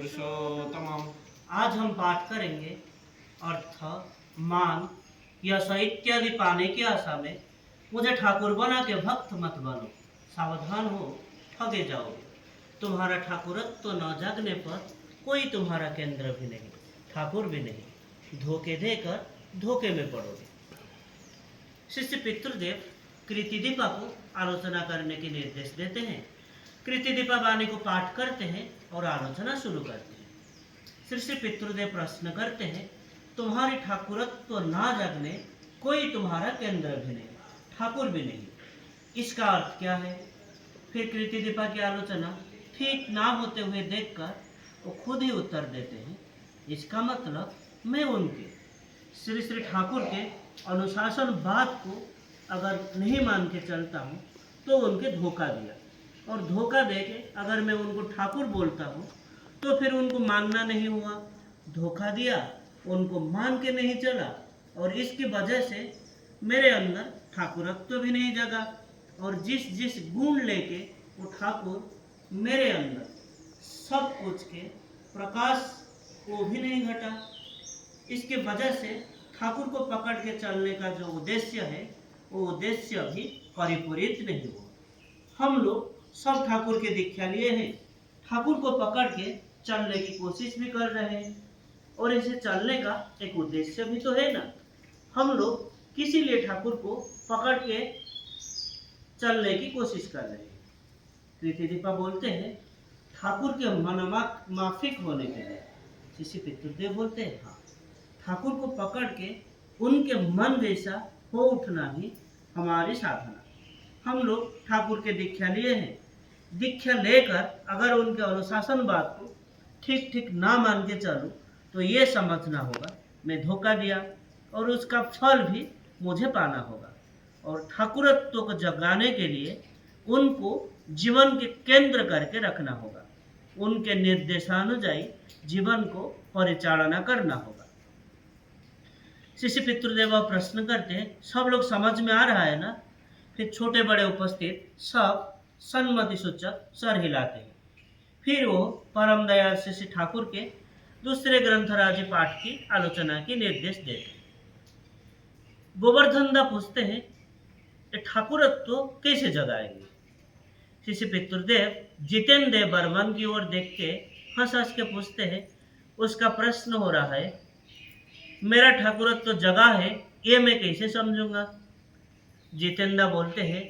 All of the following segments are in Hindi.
पुरुषोत्तमम्। आज हम पाठ करेंगे अर्थ, मान, यश इत्यादि पाने की आशा में मुझे ठाकुर बना के भक्त मत बनो। सावधान हो, ठगे जाओगे। तुम्हारा ठाकुरत्व तो न जागने पर कोई तुम्हारा केंद्र भी नहीं, ठाकुर भी नहीं। धोखे देकर धोखे में पड़ोगे। शिष्य पितृदेव कृतिदीपा को आलोचना करने के निर्देश देते हैं। कृतिदीपा वाणी को पाठ करते हैं और आलोचना शुरू करते हैं। शिष्य पितृदेव प्रश्न करते हैं, तुम्हारी ठाकुरत्व तो ना जागने कोई तुम्हारा केंद्र भी नहीं, ठाकुर भी नहीं, इसका अर्थ क्या है? फिर कृतिदीपा की आलोचना ठीक ना होते हुए देखकर वो खुद ही उत्तर देते हैं, इसका मतलब मैं उनके श्री श्री ठाकुर के अनुशासन बात को अगर नहीं मान के चलता हूँ तो उनके धोखा दिया, और धोखा दे के अगर मैं उनको ठाकुर बोलता हूँ तो फिर उनको मानना नहीं हुआ। धोखा दिया, उनको मान के नहीं चला, और इसकी वजह से मेरे अंदर ठाकुरत्व भी नहीं जगा, और जिस जिस गुण लेके वो ठाकुर मेरे अंदर सब कुछ के प्रकाश को भी नहीं घटा। इसके वजह से ठाकुर को पकड़ के चलने का जो उद्देश्य है वो उद्देश्य भी परिपूरित नहीं हुआ। हम लोग सब ठाकुर के दीक्षा लिए हैं, ठाकुर को पकड़ के चलने की कोशिश भी कर रहे हैं, और इसे चलने का एक उद्देश्य भी तो है ना। हम लोग किसी लिए ठाकुर को पकड़ के चलने की कोशिश कर रहे हैं। कृतिदीपा बोलते हैं, ठाकुर के माफिक होने के लिए। शिष्य पितृदेव बोलते हैं, हाँ, ठाकुर को पकड़ के उनके मन जैसा हो उठना ही हमारी साधना। हम लोग ठाकुर के दीक्षा लिए हैं, दीक्षा लेकर अगर उनके अनुशासन बात को ठीक ठीक ना मान के चलूं तो ये समझना होगा मैं धोखा दिया, और उसका फल भी मुझे पाना होगा। और ठाकुरत्व को जगाने के लिए उनको जीवन के केंद्र करके रखना होगा, उनके निर्देशानुसार जीवन को परिचालना करना होगा। शिष्य पितृदेव प्रश्न करते हैं, सब लोग समझ में आ रहा है ना? फिर छोटे बड़े उपस्थित सब सम्मति सूचक सर हिलाते हैं। फिर वो परम दयाल शिष्य ठाकुर के दूसरे ग्रंथराजी पाठ की आलोचना के निर्देश देते हैं। गोवर्धन दा पूछते हैं, ठाकुरत्व कैसे जगाएंगे? शिष्य पितृदेव जितेंद्र देव बर्मन की ओर देख के हंस हंस के पूछते हैं, उसका प्रश्न हो रहा है, मेरा ठाकुरत्व जगा है ये मैं कैसे समझूंगा? जितेंद्र बोलते हैं,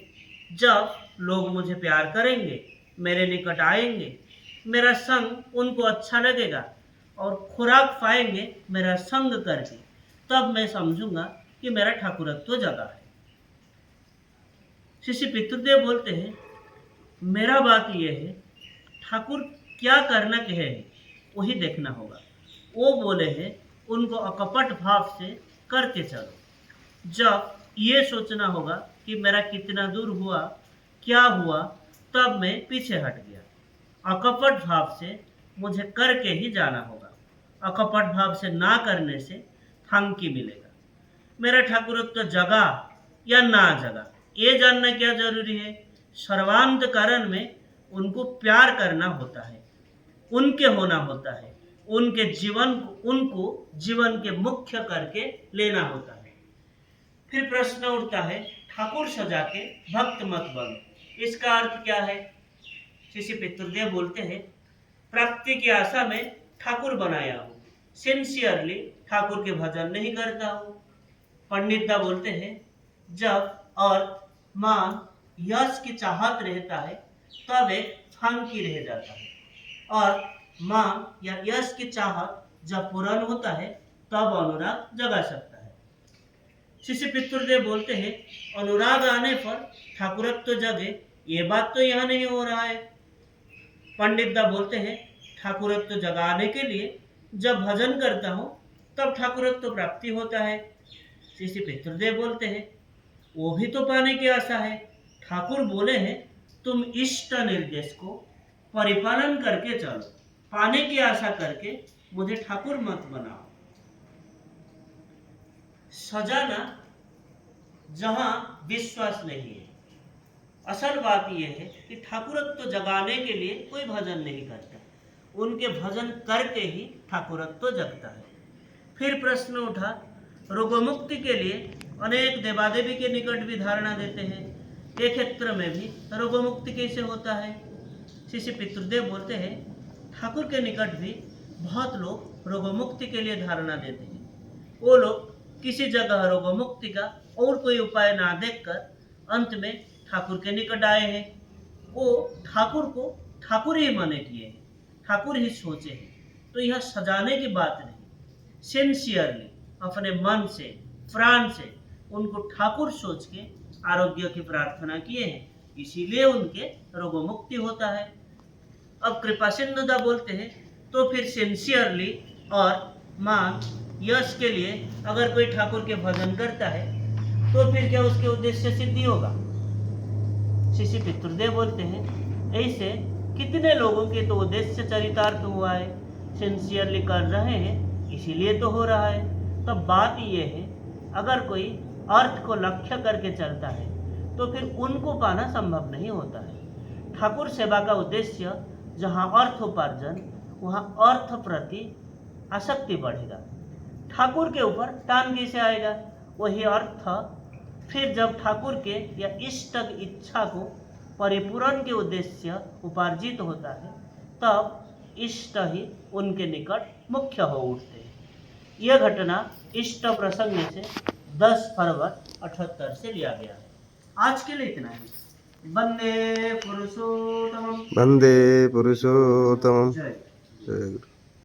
जब लोग मुझे प्यार करेंगे, मेरे निकट आएंगे, मेरा संग उनको अच्छा लगेगा और खुराक पाएंगे मेरा संग करके, तब मैं समझूंगा कि मेरा ठाकुरत्व जगा है। शिष्य पितृदेव बोलते हैं, मेरा बात यह है, ठाकुर क्या करना कहे वही देखना होगा। वो बोले हैं, उनको अकपट भाव से करके चलो। जब ये सोचना होगा कि मेरा कितना दूर हुआ, क्या हुआ, तब मैं पीछे हट गया। अकपट भाव से मुझे करके ही जाना होगा। अकपट भाव से ना करने से फांकी मिलेगा। मेरा ठाकुरत्व जगा या ना जगा ये जानना क्या जरूरी है? सर्वांतकरण में उनको प्यार करना होता है, उनके होना होता है, उनके जीवन उनको जीवन के मुख्य करके लेना होता है। फिर प्रश्न उठता है, ठाकुर सजा के भक्त मत बनो, इसका अर्थ क्या है? शिष्य पितृदेव बोलते हैं, प्राप्ति की आशा में ठाकुर बनाया हूँ, सिंसियरली ठाकुर के भजन नहीं करता हूँ। पंडित दा बोलते हैं, जब अर्थ, मान, यश की चाहत रहता है तब एक फांकी रह जाता है, और मान या यश की चाहत जब पूर्ण होता है तब अनुराग जगा सकता है। शिष्य पितृदेव बोलते हैं, अनुराग आने पर ठाकुरत्व जगे ये बात तो यहाँ नहीं हो रहा है। पंडित दा बोलते हैं, ठाकुरत्व जगाने के लिए जब भजन करता हूँ तब ठाकुरत्व प्राप्ति होता है। शिष्य पितृदेव बोलते हैं, वो भी तो पाने की आशा है। ठाकुर बोले हैं, तुम इष्ट निर्देश को परिपालन करके चलो, पाने की आशा करके मुझे ठाकुर मत बनाओ। सजाना जहां विश्वास नहीं है। असल बात यह है कि ठाकुरत्व जगाने के लिए कोई भजन नहीं करता, उनके भजन करके ही ठाकुरत्व जगता है। फिर प्रश्न उठा, रोगमुक्ति के लिए अनेक देवादेवी के निकट भी धारणा देते हैं, एक क्षेत्र में भी रोगमुक्ति कैसे होता है? शिष्य पितृदेव बोलते हैं, ठाकुर के निकट भी बहुत लोग रोगमुक्ति के लिए धारणा देते हैं। वो लोग किसी जगह रोगमुक्ति का और कोई उपाय ना देखकर अंत में ठाकुर के निकट आए हैं। वो ठाकुर को ठाकुर ही माने किए हैं, ठाकुर ही सोचे हैं। तो यह सजाने की बात नहीं, सिंसियरली अपने मन से, प्राण से उनको ठाकुर सोच के आरोग्य की प्रार्थना किए हैं, इसीलिए उनके रोगमुक्ति होता है। अब कृपा सिंधुदा बोलते हैं, तो फिर सिंसियरली और मान यश के लिए अगर कोई ठाकुर के भजन करता है तो फिर क्या उसके उद्देश्य सिद्धि होगा? शिष्य पितृदेव बोलते हैं, ऐसे कितने लोगों के तो उद्देश्य चरितार्थ हुआ है, सिंसियरली कर रहे हैं इसीलिए तो हो रहा है। तब बात ये है, अगर कोई अर्थ को लक्ष्य करके चलता है तो फिर उनको पाना संभव नहीं होता है। ठाकुर सेवा का उद्देश्य जहाँ अर्थ उपार्जन, वहाँ अर्थ प्रति आसक्ति बढ़ेगा। ठाकुर के ऊपर टान कैसे आएगा? वही अर्थ फिर जब ठाकुर के या इष्ट इच्छा को परिपूर्ण के उद्देश्य उपार्जित होता है, तब इष्ट ही उनके निकट मुख्य हो उठते हैं। यह घटना इष्ट प्रसंग से 10 फरवरी 78 से लिया गया है। आज के लिए इतना ही। वंदे पुरुषोत्तमम्। वंदे पुरुषोत्तमम्। जय। जय गुरु।